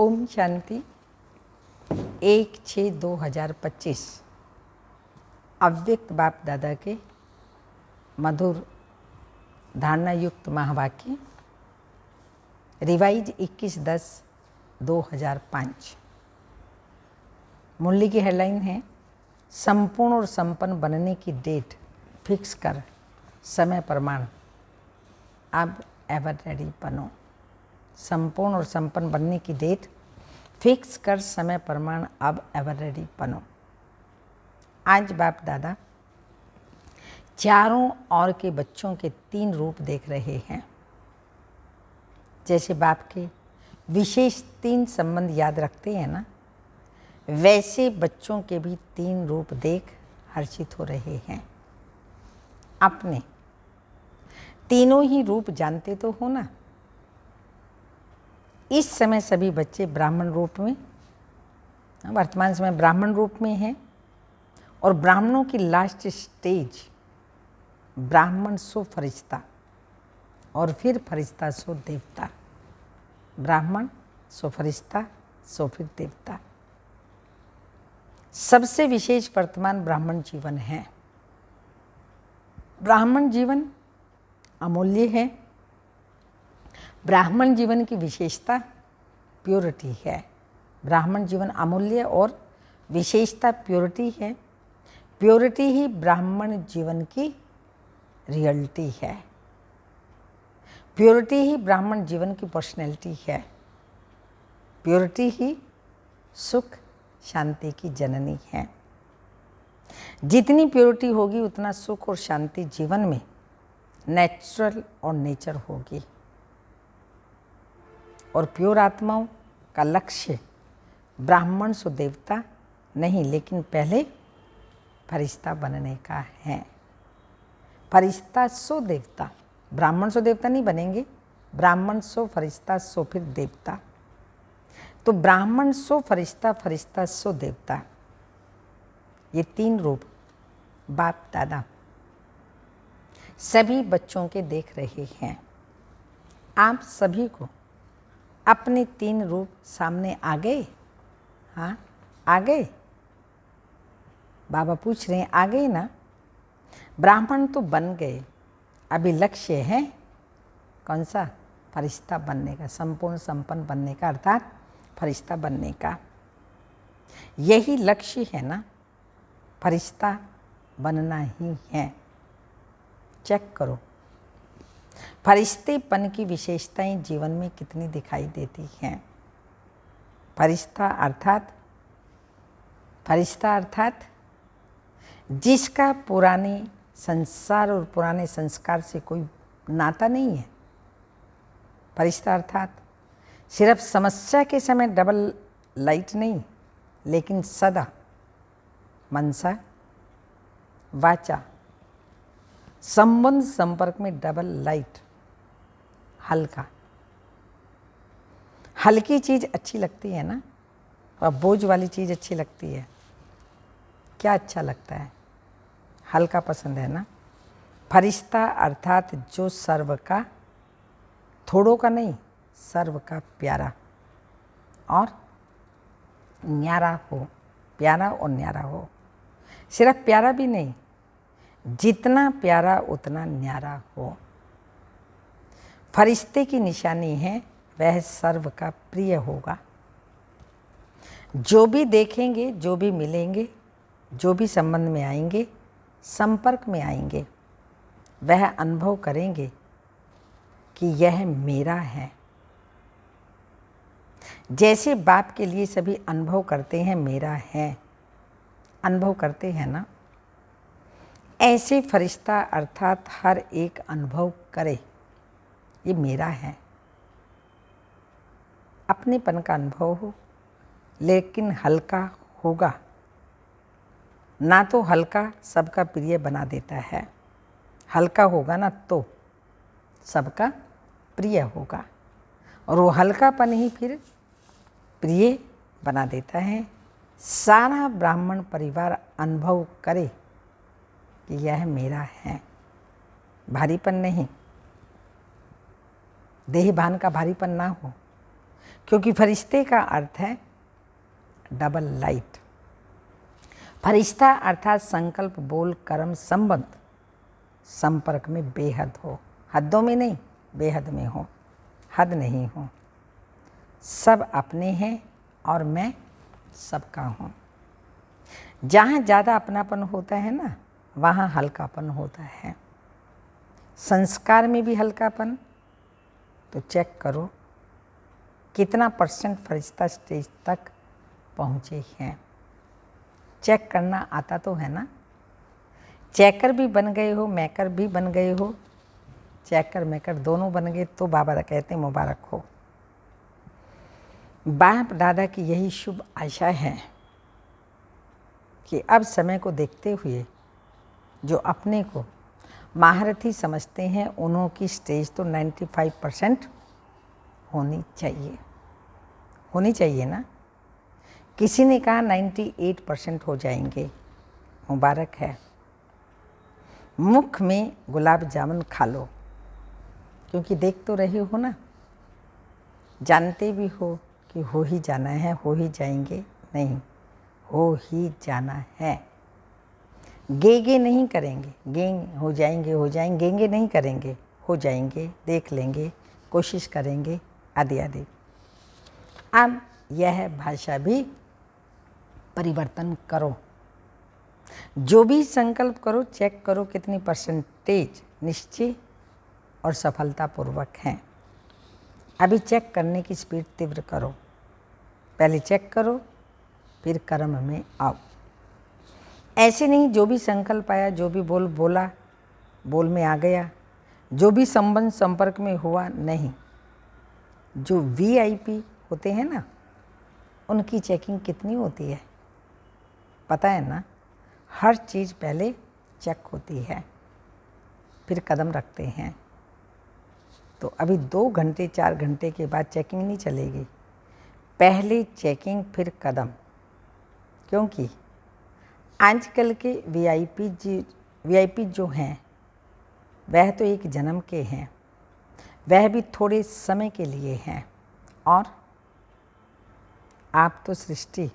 ओम शांति 1/6/2025 अव्यक्त बाप दादा के मधुर धारणा युक्त महावाक्य रिवाइज 21/10/2005। मुरली की हेडलाइन है संपूर्ण और संपन्न बनने की डेट फिक्स कर समय प्रमाण अब एवर रेडी बनो। संपूर्ण और संपन्न बनने की डेट फिक्स कर समय प्रमाण अब एवर रेडी बनो। आज बाप दादा चारों ओर के बच्चों के 3 रूप देख रहे हैं। जैसे बाप के विशेष 3 संबंध याद रखते हैं ना, वैसे बच्चों के भी 3 रूप देख हर्षित हो रहे हैं। अपने तीनों ही रूप जानते तो हो ना। इस समय सभी बच्चे ब्राह्मण रूप में, वर्तमान समय ब्राह्मण रूप में हैं और ब्राह्मणों की लास्ट स्टेज ब्राह्मण सो फरिश्ता और फिर फरिश्ता सो देवता। ब्राह्मण सो फरिश्ता सो फिर देवता। सबसे विशेष वर्तमान ब्राह्मण जीवन है। ब्राह्मण जीवन अमूल्य है। ब्राह्मण जीवन की विशेषता प्योरिटी है। ब्राह्मण जीवन अमूल्य और विशेषता प्योरिटी है। प्योरिटी ही ब्राह्मण जीवन की रियलिटी है। प्योरिटी ही ब्राह्मण जीवन की पर्सनैलिटी है। प्योरिटी ही सुख शांति की जननी है। जितनी प्योरिटी होगी उतना सुख और शांति जीवन में नेचुरल और नेचर होगी। और प्योर आत्माओं का लक्ष्य ब्राह्मण सो देवता नहीं, लेकिन पहले फरिश्ता बनने का है। फरिश्ता सो देवता, ब्राह्मण सो देवता नहीं बनेंगे। ब्राह्मण सो फरिश्ता सो फिर देवता। तो ब्राह्मण सो फरिश्ता, फरिश्ता सो देवता, ये 3 रूप बाप दादा सभी बच्चों के देख रहे हैं। आप सभी को अपने 3 रूप सामने आ गए? हाँ, आ गए। बाबा पूछ रहे हैं आ गए ना। ब्राह्मण तो बन गए, अभी लक्ष्य है कौन सा? फरिश्ता बनने का, संपूर्ण संपन्न बनने का, अर्थात फरिश्ता बनने का। यही लक्ष्य है ना, फरिश्ता बनना ही है। चेक करो फरिश्तेपन की विशेषताएं जीवन में कितनी दिखाई देती हैं। फरिश्ता अर्थात जिसका पुराने संसार और पुराने संस्कार से कोई नाता नहीं है। फरिश्ता अर्थात सिर्फ समस्या के समय डबल लाइट नहीं, लेकिन सदा मनसा वाचा संबंध संपर्क में डबल लाइट। हल्की चीज़ अच्छी लगती है ना, और बोझ वाली चीज़ अच्छी लगती है। क्या अच्छा लगता है? हल्का पसंद है ना। फरिश्ता अर्थात जो सर्व का, थोड़ों का नहीं, सर्व का प्यारा और न्यारा हो। प्यारा और न्यारा हो। सिर्फ प्यारा भी नहीं, जितना प्यारा उतना न्यारा हो। फरिश्ते की निशानी है वह सर्व का प्रिय होगा। जो भी देखेंगे, जो भी मिलेंगे, जो भी संबंध में आएंगे, संपर्क में आएंगे, वह अनुभव करेंगे कि यह मेरा है। जैसे बाप के लिए सभी अनुभव करते हैं मेरा है, अनुभव करते हैं ना, ऐसे फरिश्ता अर्थात हर एक अनुभव करे ये मेरा है। अपनेपन का अनुभव हो, लेकिन हल्का होगा ना। तो हल्का सबका प्रिय बना देता है। हल्का होगा ना तो सबका प्रिय होगा, और वो हल्कापन ही फिर प्रिय बना देता है। सारा ब्राह्मण परिवार अनुभव करे कि यह मेरा है। भारीपन नहीं, देहभान का भारीपन ना हो, क्योंकि फरिश्ते का अर्थ है डबल लाइट। फरिश्ता अर्थात संकल्प, बोल, कर्म, संबंध, संपर्क में बेहद हो, हदों में नहीं, बेहद में हो, हद नहीं हो। सब अपने हैं और मैं सबका हूँ। जहाँ ज़्यादा अपनापन होता है ना, वहाँ हल्कापन होता है। संस्कार में भी हल्कापन, तो चेक करो कितना % फरिश्ता स्टेज तक पहुँचे हैं। चेक करना आता तो है ना। चेकर भी बन गए हो, मेकर भी बन गए हो, चेकर मेकर दोनों बन गए तो बाबा कहते हैं मुबारक हो। बाप दादा की यही शुभ आशा है कि अब समय को देखते हुए जो अपने को महारथी समझते हैं उन्हों की स्टेज तो 95% होनी चाहिए ना। किसी ने कहा 98% हो जाएंगे, मुबारक है। मुख में गुलाब जामुन खा लो, क्योंकि देख तो रहे हो ना, जानते भी हो कि हो ही जाना है, हो ही जाएंगे, नहीं, हो ही जाना है। गे नहीं करेंगे, गेंग हो जाएंगे, गेंगे नहीं करेंगे, हो जाएंगे, देख लेंगे, कोशिश करेंगे, आदि आदि। अब यह भाषा भी परिवर्तन करो। जो भी संकल्प करो, चेक करो कितनी % निश्चय और सफलतापूर्वक हैं। अभी चेक करने की स्पीड तीव्र करो। पहले चेक करो, फिर कर्म में आओ। ऐसे नहीं जो भी संकल्प आया, जो भी बोला, बोल में आ गया, जो भी संबंध संपर्क में हुआ, नहीं। जो VIP होते हैं ना, उनकी चेकिंग कितनी होती है पता है ना। हर चीज़ पहले चेक होती है, फिर कदम रखते हैं। तो अभी 2 घंटे 4 घंटे के बाद चेकिंग नहीं चलेगी, पहले चेकिंग फिर कदम। क्योंकि आजकल के VIP जो हैं वह तो एक जन्म के हैं, वह भी थोड़े समय के लिए हैं, और आप तो सृष्टि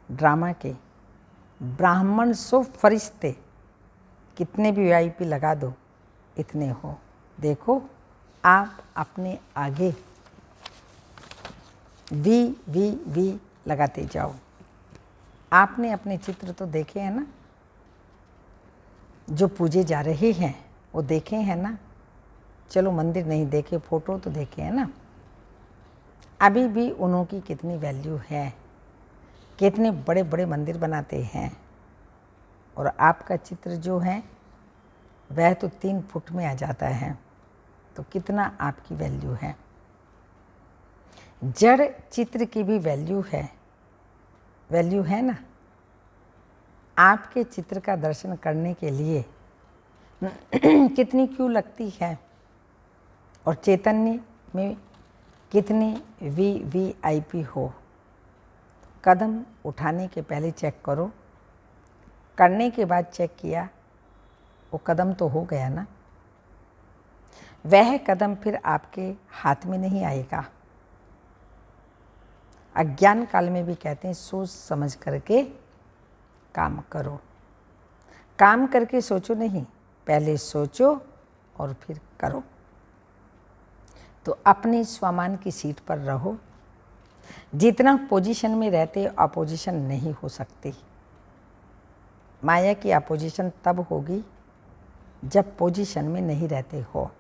ड्रामा के ब्राह्मण सो फरिश्ते, कितने भी VIP लगा दो इतने हो। देखो आप अपने आगे वी लगाते जाओ। आपने अपने चित्र तो देखे हैं ना, जो पूजे जा रहे हैं वो देखे हैं ना। चलो मंदिर नहीं देखे, फोटो तो देखे हैं ना। अभी भी उन्हों की कितनी वैल्यू है, कितने बड़े बड़े मंदिर बनाते हैं, और आपका चित्र जो है वह तो 3 फुट में आ जाता है, तो कितना आपकी वैल्यू है। जड़ चित्र की भी वैल्यू है ना। आपके चित्र का दर्शन करने के लिए कितनी क्यू लगती है, और चैतन्य में कितने VIP हो। कदम उठाने के पहले चेक करो, करने के बाद चेक किया, वो कदम तो हो गया ना। वह कदम फिर आपके हाथ में नहीं आएगा। अज्ञान काल में भी कहते हैं सोच समझ करके काम करो। काम करके सोचो नहीं, पहले सोचो और फिर करो। तो अपने स्वामान की सीट पर रहो। जितना पोजीशन में रहते अपोजिशन नहीं हो सकती। माया की अपोजिशन तब होगी जब पोजीशन में नहीं रहते हो।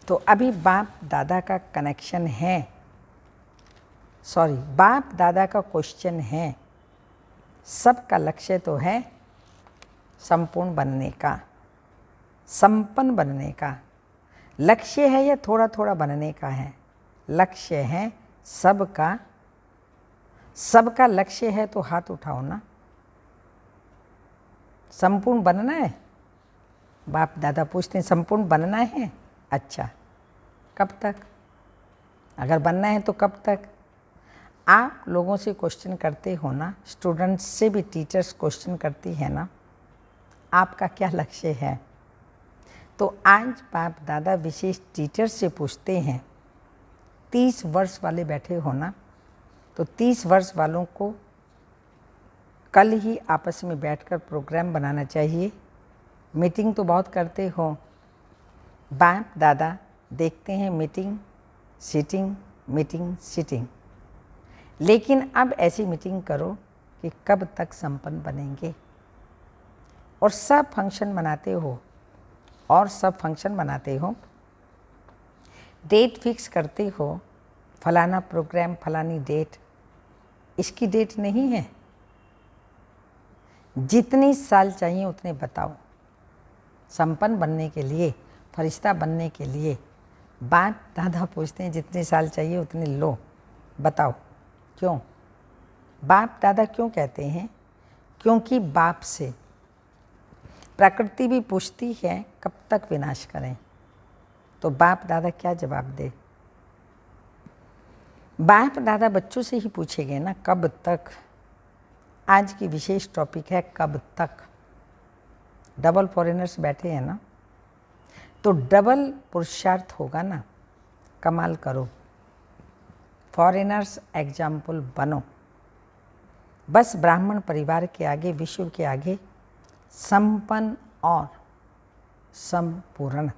तो अभी बाप दादा का कनेक्शन है, बाप दादा का क्वेश्चन है। सबका लक्ष्य तो है संपूर्ण बनने का, संपन्न बनने का लक्ष्य है, या थोड़ा थोड़ा बनने का है? लक्ष्य है सबका। सबका लक्ष्य है तो हाथ उठाओ ना। संपूर्ण बनना है? बाप दादा पूछते हैं संपूर्ण बनना है? अच्छा, कब तक? अगर बनना है तो कब तक? आप लोगों से क्वेश्चन करते हो ना, स्टूडेंट्स से भी टीचर्स क्वेश्चन करती है ना, आपका क्या लक्ष्य है? तो आज बाप दादा विशेष टीचर से पूछते हैं 30 वर्ष वाले बैठे हो ना, तो 30 वर्ष वालों को कल ही आपस में बैठकर प्रोग्राम बनाना चाहिए। मीटिंग तो बहुत करते हो, बाप दादा देखते हैं मीटिंग सीटिंग मीटिंग सीटिंग, लेकिन अब ऐसी मीटिंग करो कि कब तक संपन्न बनेंगे। और सब फंक्शन मनाते हो, और सब फंक्शन मनाते हो, डेट फिक्स करते हो, फलाना प्रोग्राम फलानी डेट, इसकी डेट नहीं है। जितनी साल चाहिए उतने बताओ। संपन्न बनने के लिए, फरिश्ता बनने के लिए बाप दादा पूछते हैं जितने साल चाहिए उतने लो, बताओ क्यों। बाप दादा क्यों कहते हैं? क्योंकि बाप से प्रकृति भी पूछती है कब तक विनाश करें, तो बाप दादा क्या जवाब दे? बाप दादा बच्चों से ही पूछेंगे ना कब तक। आज की विशेष टॉपिक है कब तक। डबल फॉरेनर्स बैठे हैं ना, तो डबल पुरुषार्थ होगा ना, कमाल करो, फॉरेनर्स एग्जाम्पल बनो। बस ब्राह्मण परिवार के आगे, विश्व के आगे संपन्न और संपूर्ण,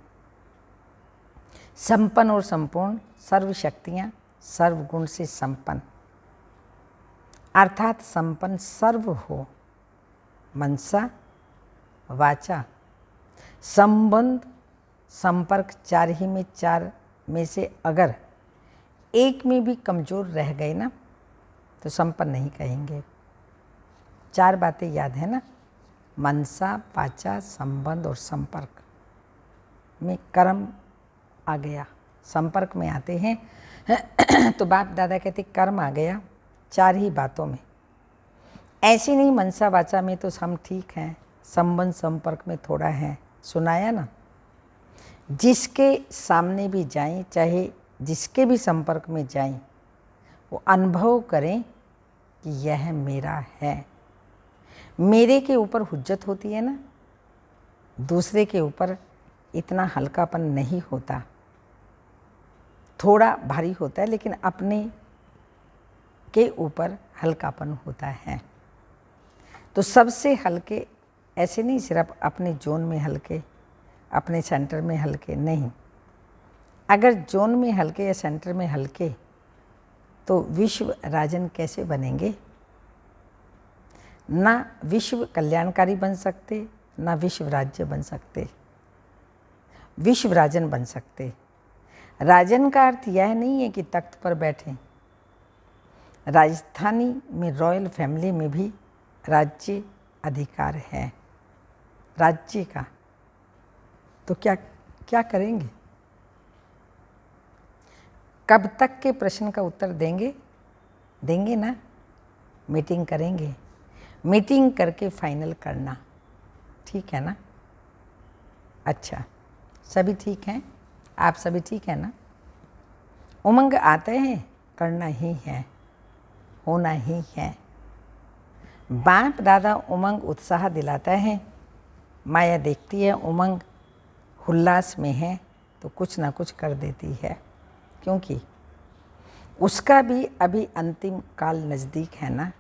संपन्न और संपूर्ण, सर्व शक्तियाँ सर्वगुण से संपन्न, अर्थात संपन्न सर्व हो, मनसा वाचा संबंध संपर्क, चार में से अगर एक में भी कमज़ोर रह गए ना तो संपन्न नहीं कहेंगे। 4 बातें याद है ना, मनसा वाचा संबंध और संपर्क में कर्म आ गया, संपर्क में आते हैं तो बाप दादा कहते कर्म आ गया 4 ही बातों में। ऐसे नहीं मनसा वाचा में तो हम ठीक हैं, संबंध संपर्क में थोड़ा है, सुनाया ना। जिसके सामने भी जाएं, चाहे जिसके भी संपर्क में जाएं, वो अनुभव करें कि यह मेरा है। मेरे के ऊपर हुज्जत होती है ना, दूसरे के ऊपर इतना हल्कापन नहीं होता, थोड़ा भारी होता है, लेकिन अपने के ऊपर हल्कापन होता है। तो सबसे हल्के ऐसे नहीं सिर्फ अपने जोन में हल्के, अपने सेंटर में हल्के नहीं। अगर जोन में हल्के या सेंटर में हल्के तो विश्व राजन कैसे बनेंगे? ना विश्व कल्याणकारी बन सकते, ना विश्व राज्य बन सकते, विश्व राजन बन सकते। राजन का अर्थ यह नहीं है कि तख्त पर बैठें। राजस्थानी में रॉयल फैमिली में भी राज्य अधिकार है, राज्य का। तो क्या करेंगे? कब तक के प्रश्न का उत्तर देंगे ना, मीटिंग करेंगे, मीटिंग करके फाइनल करना, ठीक है ना? अच्छा, सभी ठीक हैं? आप सभी ठीक हैं ना? उमंग आते हैं, करना ही है, होना ही है। बाप दादा उमंग उत्साह दिलाता है, माया देखती है उमंग उल्लास में है तो कुछ ना कुछ कर देती है, क्योंकि उसका भी अभी अंतिम काल नज़दीक है ना।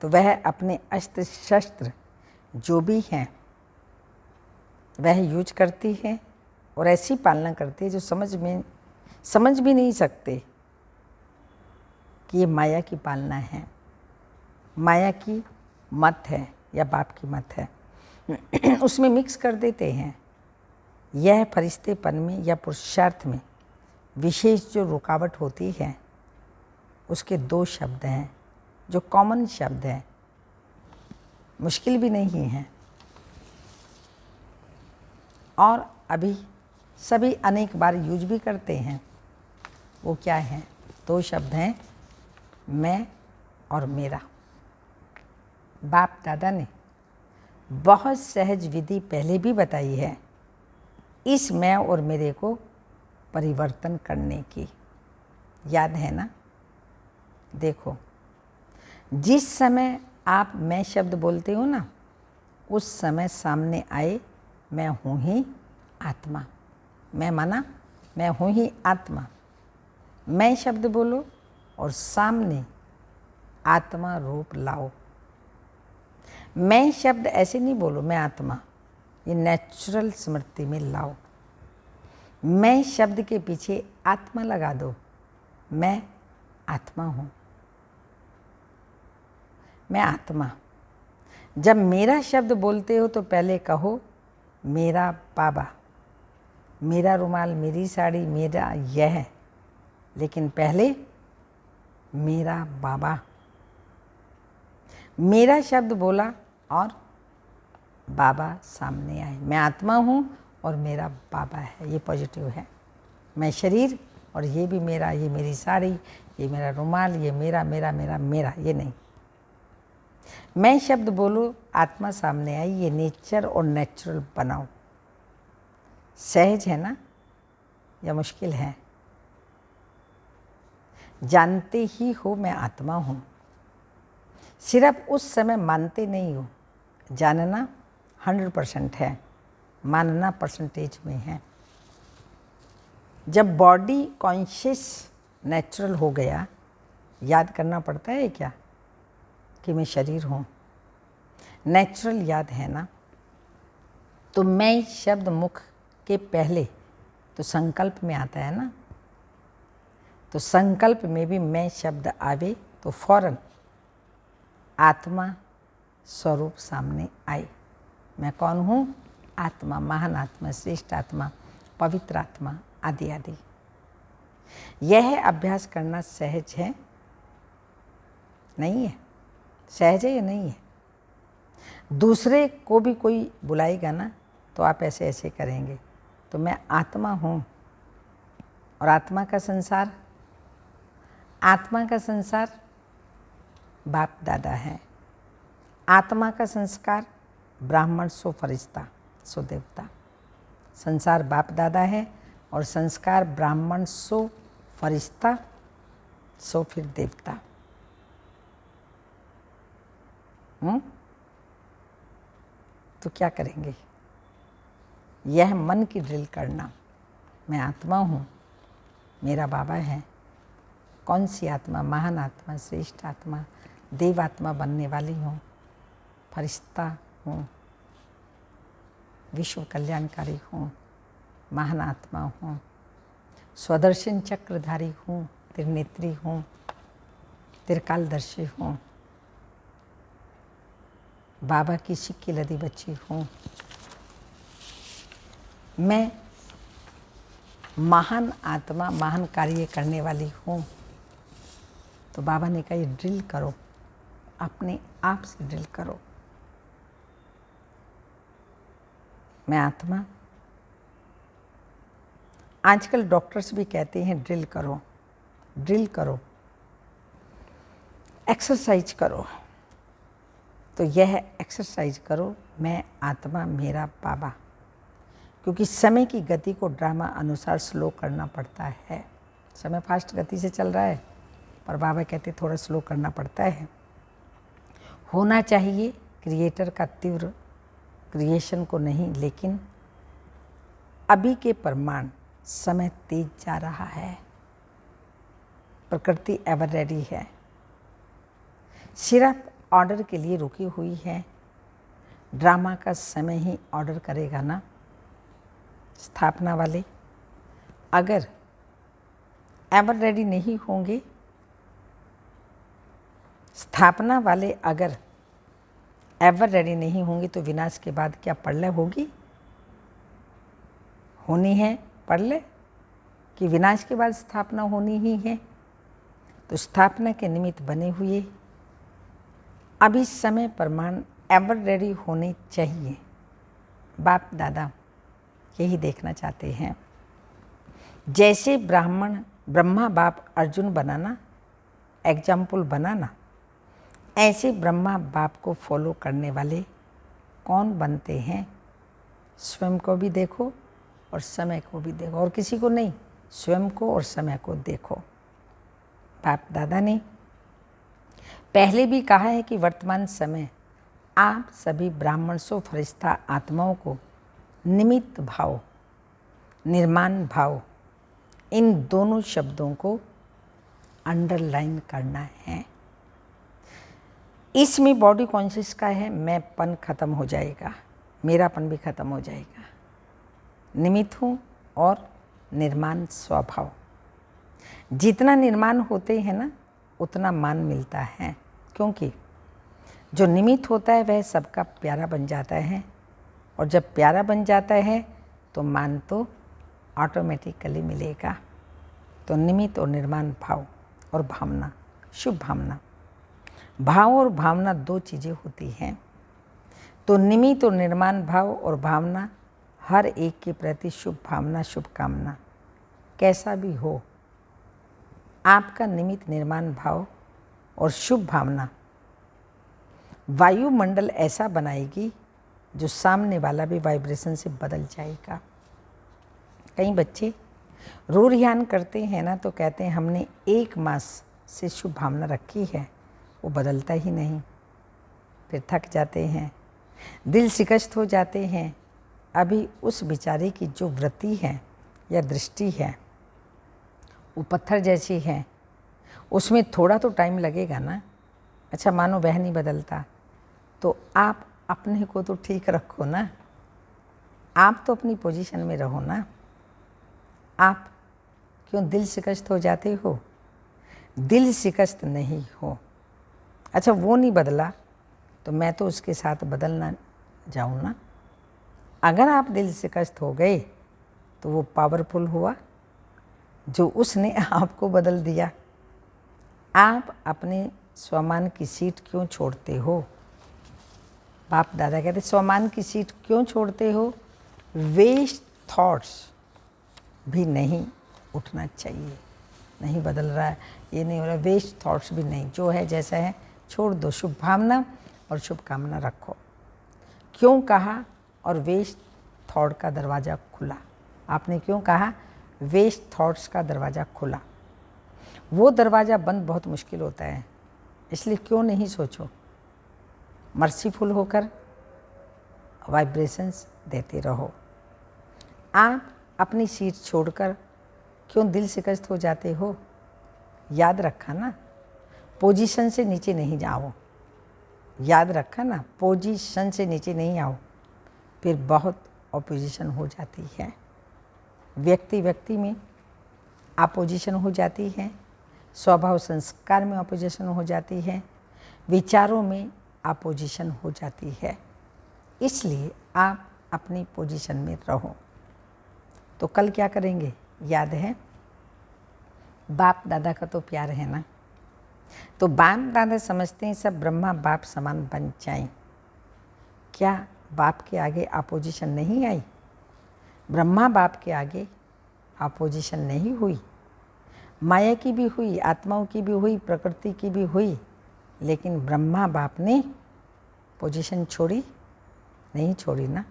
तो वह अपने अस्त्र शस्त्र जो भी हैं वह यूज करती है और ऐसी पालना करती है जो समझ भी नहीं सकते कि ये माया की पालना है, माया की मत है या बाप की मत है। उसमें मिक्स कर देते हैं। यह फरिश्तेपन में या पुरुषार्थ में विशेष जो रुकावट होती है, उसके 2 शब्द हैं जो कॉमन शब्द हैं, मुश्किल भी नहीं है, और अभी सभी अनेक बार यूज भी करते हैं। वो क्या हैं? 2 शब्द हैं, मैं और मेरा। बाप दादा ने बहुत सहज विधि पहले भी बताई है इस मैं और मेरे को परिवर्तन करने की, याद है ना? देखो, जिस समय आप मैं शब्द बोलते हो ना, उस समय सामने आए मैं हूँ ही आत्मा। मैं माना मैं हूँ ही आत्मा, मैं शब्द बोलो और सामने आत्मा रूप लाओ। मैं शब्द ऐसे नहीं बोलो मैं आत्मा, ये नेचुरल स्मृति में लाओ। मैं शब्द के पीछे आत्मा लगा दो, मैं आत्मा हूँ, मैं आत्मा। जब मेरा शब्द बोलते हो तो पहले कहो मेरा बाबा, मेरा रुमाल, मेरी साड़ी, मेरा यह, लेकिन पहले मेरा बाबा। मेरा शब्द बोला और बाबा सामने आए। मैं आत्मा हूँ और मेरा बाबा है, ये पॉजिटिव है। मैं शरीर और ये भी मेरा, ये मेरी साड़ी, ये मेरा रुमाल, ये मेरा मेरा मेरा मेरा, ये नहीं। मैं शब्द बोलो, आत्मा सामने आई, ये नेचर और नेचुरल बनाओ। सहज है ना या मुश्किल है? जानते ही हो मैं आत्मा हूँ, सिर्फ उस समय मानते नहीं हो। जानना 100% है, मानना परसेंटेज में है। जब बॉडी कॉन्शियस नेचुरल हो गया, याद करना पड़ता है क्या कि मैं शरीर हूँ? नेचुरल याद है ना। तो मैं शब्द मुख के पहले तो संकल्प में आता है ना, तो संकल्प में भी मैं शब्द आवे तो फौरन आत्मा स्वरूप सामने आए। मैं कौन हूँ? आत्मा, महान आत्मा, श्रेष्ठ आत्मा, पवित्र आत्मा, आदि आदि। यह अभ्यास करना सहज है? नहीं है। सहज है या नहीं है? दूसरे को भी कोई बुलाएगा ना तो आप ऐसे ऐसे करेंगे। तो मैं आत्मा हूँ और आत्मा का संसार, आत्मा का संसार बाप दादा है। आत्मा का संस्कार ब्राह्मण सो फरिश्ता सो देवता। संसार बाप दादा है और संस्कार ब्राह्मण सो फरिश्ता सो फिर देवता। तो क्या करेंगे? यह मन की ड्रिल करना। मैं आत्मा हूँ, मेरा बाबा है। कौन सी आत्मा? महान आत्मा, श्रेष्ठ आत्मा, देव आत्मा बनने वाली हूँ, फरिश्ता हूँ, विश्व कल्याणकारी हूँ, महान आत्मा हूँ, स्वदर्शन चक्रधारी हूँ, त्रिनेत्री हूँ, त्रिकालदर्शी हूँ, बाबा की सिक्की लदी बच्ची हूँ। मैं महान आत्मा, महान कार्य करने वाली हूँ। तो बाबा ने कहा ये ड्रिल करो, अपने आप से ड्रिल करो। मैं आत्मा। आजकल डॉक्टर्स भी कहते हैं ड्रिल करो, ड्रिल करो, एक्सरसाइज करो। तो यह एक्सरसाइज करो, मैं आत्मा, मेरा बाबा। क्योंकि समय की गति को ड्रामा अनुसार स्लो करना पड़ता है। समय फास्ट गति से चल रहा है, पर बाबा कहते थोड़ा स्लो करना पड़ता है। होना चाहिए क्रिएटर का तीव्र क्रिएशन को नहीं, लेकिन अभी के प्रमाण समय तेज जा रहा है। प्रकृति एवर रेडी है, सिर्फ ऑर्डर के लिए रुकी हुई है। ड्रामा का समय ही ऑर्डर करेगा ना। स्थापना वाले अगर एवर रेडी नहीं होंगे, स्थापना वाले अगर एवर रेडी नहीं होंगे तो विनाश के बाद क्या प्रलय होगी? होनी है प्रलय, कि विनाश के बाद स्थापना होनी ही है। तो स्थापना के निमित्त बने हुए अभी समय प्रमाण एवर रेडी होने चाहिए। बाप दादा यही देखना चाहते हैं। जैसे ब्रह्मा बाप अर्जुन बनाना, एग्जाम्पल बनाना, ऐसे ब्रह्मा बाप को फॉलो करने वाले कौन बनते हैं? स्वयं को भी देखो और समय को भी देखो, और किसी को नहीं, स्वयं को और समय को देखो। बाप दादा ने पहले भी कहा है कि वर्तमान समय आप सभी ब्राह्मण सो फरिश्ता आत्माओं को निमित्त भाव, निर्माण भाव, इन दोनों शब्दों को अंडरलाइन करना है। इसमें बॉडी कॉन्शियस का है, मैंपन खत्म हो जाएगा, मेरापन भी खत्म हो जाएगा। निमित्त हूँ और निर्माण स्वभाव। जितना निर्माण होते हैं ना उतना मान मिलता है, क्योंकि जो निमित्त होता है वह सबका प्यारा बन जाता है, और जब प्यारा बन जाता है तो मान तो ऑटोमेटिकली मिलेगा। तो निमित्त और निर्माण भाव और भावना, शुभ भावना। भाव और भावना दो चीज़ें होती हैं। तो निमित्त और निर्माण भाव और भावना, हर एक के प्रति शुभ भावना, शुभकामना कैसा भी हो, आपका निमित्त निर्माण भाव और शुभ भावना वायुमंडल ऐसा बनाएगी जो सामने वाला भी वाइब्रेशन से बदल जाएगा। कई बच्चे रो रिहान करते हैं ना, तो कहते हैं हमने 1 मास से शुभ भावना रखी है, वो बदलता ही नहीं, फिर थक जाते हैं, दिल शिकस्त हो जाते हैं। अभी उस बेचारे की जो वृत्ति है या दृष्टि है वो पत्थर जैसी है, उसमें थोड़ा तो टाइम लगेगा ना। अच्छा मानो वह नहीं बदलता, तो आप अपने को तो ठीक रखो ना, आप तो अपनी पोजीशन में रहो ना। आप क्यों दिल शिकस्त हो जाते हो? दिल शिकस्त नहीं हो। अच्छा वो नहीं बदला तो मैं तो उसके साथ बदलना जाऊँ ना। अगर आप दिल शिकस्त हो गए तो वो पावरफुल हुआ जो उसने आपको बदल दिया। आप अपने स्वमान की सीट क्यों छोड़ते हो? बाप दादा कहते स्वमान की सीट क्यों छोड़ते हो? वेस्ट थॉट्स भी नहीं उठना चाहिए। नहीं बदल रहा है, ये नहीं हो रहा, वेस्ट थॉट्स भी नहीं, जो है जैसा है छोड़ दो। शुभ भावना और शुभकामना रखो। क्यों कहा और वेस्ट थॉट का दरवाज़ा खुला? आपने क्यों कहा वेस्ट थॉट्स का दरवाज़ा खुला? वो दरवाज़ा बंद बहुत मुश्किल होता है, इसलिए क्यों नहीं सोचो, मर्सीफुल होकर वाइब्रेशंस देते रहो। आप अपनी सीट छोड़कर क्यों दिल शिकस्त हो जाते हो? याद रखा ना, पोजीशन से नीचे नहीं जाओ। याद रखा ना, पोजीशन से नीचे नहीं आओ, फिर बहुत ऑपोजिशन हो जाती है। व्यक्ति व्यक्ति में अपोजिशन हो जाती है, स्वभाव संस्कार में अपोजिशन हो जाती है, विचारों में अपोजिशन हो जाती है। इसलिए आप अपनी पोजीशन में रहो। तो कल क्या करेंगे याद है? बाप दादा का तो प्यार है ना, तो बाप दादा समझते हैं सब ब्रह्मा बाप समान बन जाएं। क्या बाप के आगे अपोजिशन नहीं आई? ब्रह्मा बाप के आगे अपोजिशन नहीं हुई? माया की भी हुई, आत्माओं की भी हुई, प्रकृति की भी हुई, लेकिन ब्रह्मा बाप ने पोजीशन छोड़ी नहीं? छोड़ी ना,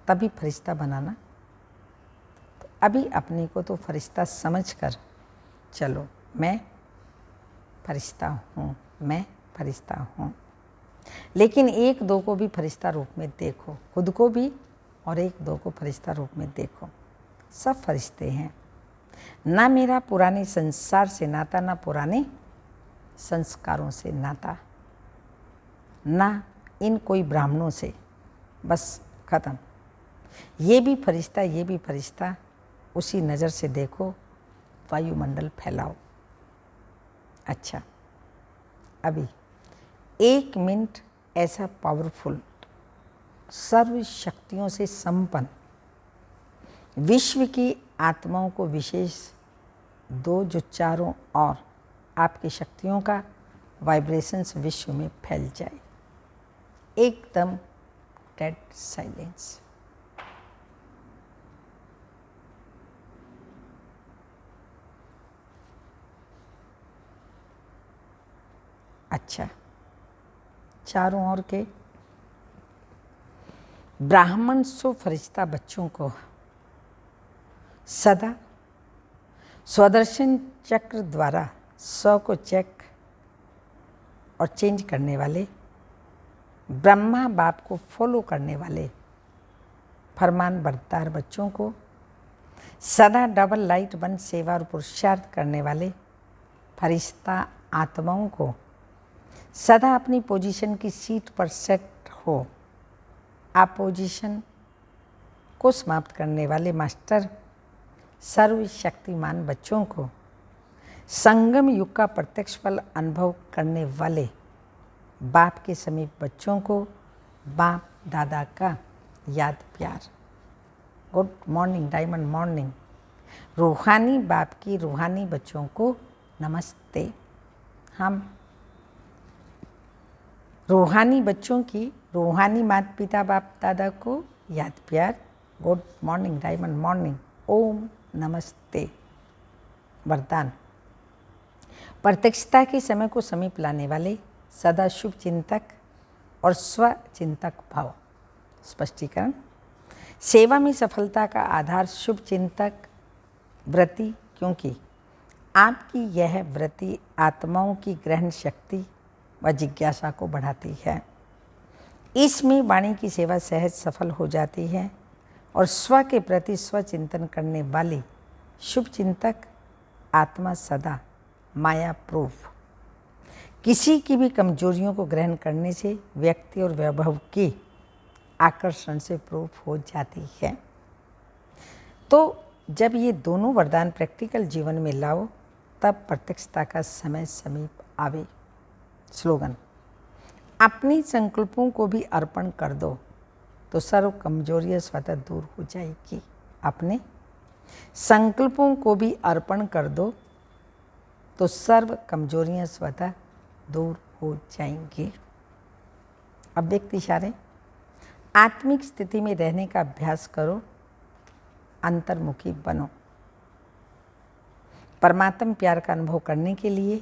तभी फरिश्ता बनाना। तो अभी अपने को तो फरिश्ता समझकर चलो, मैं फरिश्ता हूँ, मैं फरिश्ता हूँ। लेकिन 1-2 को भी फरिश्ता रूप में देखो, खुद को भी और 1-2 को फरिश्ता रूप में देखो। सब फरिश्ते हैं। ना मेरा पुराने संसार से नाता, ना पुराने संस्कारों से नाता, ना इन कोई ब्राह्मणों से, बस ख़त्म। ये भी फरिश्ता, ये भी फरिश्ता, उसी नज़र से देखो, वायुमंडल फैलाओ। अच्छा अभी 1 मिनट ऐसा पावरफुल, सर्व शक्तियों से संपन्न विश्व की आत्माओं को विशेष दो, जो चारों ओर आपकी शक्तियों का वाइब्रेशंस विश्व में फैल जाए। एकदम डेड साइलेंस। अच्छा, चारों ओर के ब्राह्मण सो फरिश्ता बच्चों को सदा स्वदर्शन चक्र द्वारा स्व को चेक और चेंज करने वाले, ब्रह्मा बाप को फॉलो करने वाले फरमान बरदार बच्चों को, सदा डबल लाइट बन सेवा और पुरुषार्थ करने वाले फरिश्ता आत्माओं को सदा अपनी पोजीशन की सीट पर सेट हो। अपोजिशन को समाप्त करने वाले मास्टर सर्वशक्तिमान बच्चों को संगम युग का प्रत्यक्ष फल अनुभव करने वाले बाप के समीप बच्चों को बाप दादा का याद प्यार। Good morning diamond morning. रूहानी बाप की रूहानी बच्चों को नमस्ते। हम रूहानी बच्चों की रूहानी माता पिता बाप दादा को याद प्यार। Good morning diamond morning. ओम नमस्ते। वरदान। प्रत्यक्षता के समय को समीप लाने वाले सदा शुभ चिंतक और स्वचिंतक भाव। स्पष्टीकरण। सेवा में सफलता का आधार शुभ चिंतक वृत्ति, क्योंकि आपकी यह वृत्ति आत्माओं की ग्रहण शक्ति व जिज्ञासा को बढ़ाती है। इसमें वाणी की सेवा सहज सफल हो जाती है और स्व के प्रति स्वचिंतन करने वाली शुभ चिंतक आत्मा सदा माया प्रूफ किसी की भी कमजोरियों को ग्रहण करने से व्यक्ति और वैभव की आकर्षण से प्रूफ हो जाती है। तो जब ये दोनों वरदान प्रैक्टिकल जीवन में लाओ तब प्रत्यक्षता का समय समीप आवे। स्लोगन। अपनी संकल्पों को भी अर्पण कर दो तो सर्व कमजोरियां स्वतः दूर हो जाएगी। अपने संकल्पों को भी अर्पण कर दो तो सर्व कमजोरियां स्वतः दूर हो जाएंगी। अव्यक्त इशारे। आत्मिक स्थिति में रहने का अभ्यास करो, अंतर्मुखी बनो। परमात्म प्यार का अनुभव करने के लिए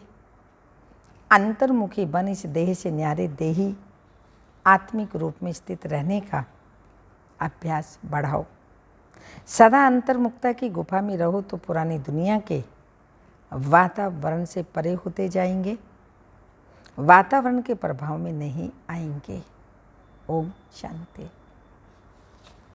अंतर्मुखी बन इस देह से न्यारे देही आत्मिक रूप में स्थित रहने का अभ्यास बढ़ाओ। सदा अंतर्मुखता की गुफा में रहो तो पुरानी दुनिया के वातावरण से परे होते जाएंगे, वातावरण के प्रभाव में नहीं आएंगे। ओम शांति।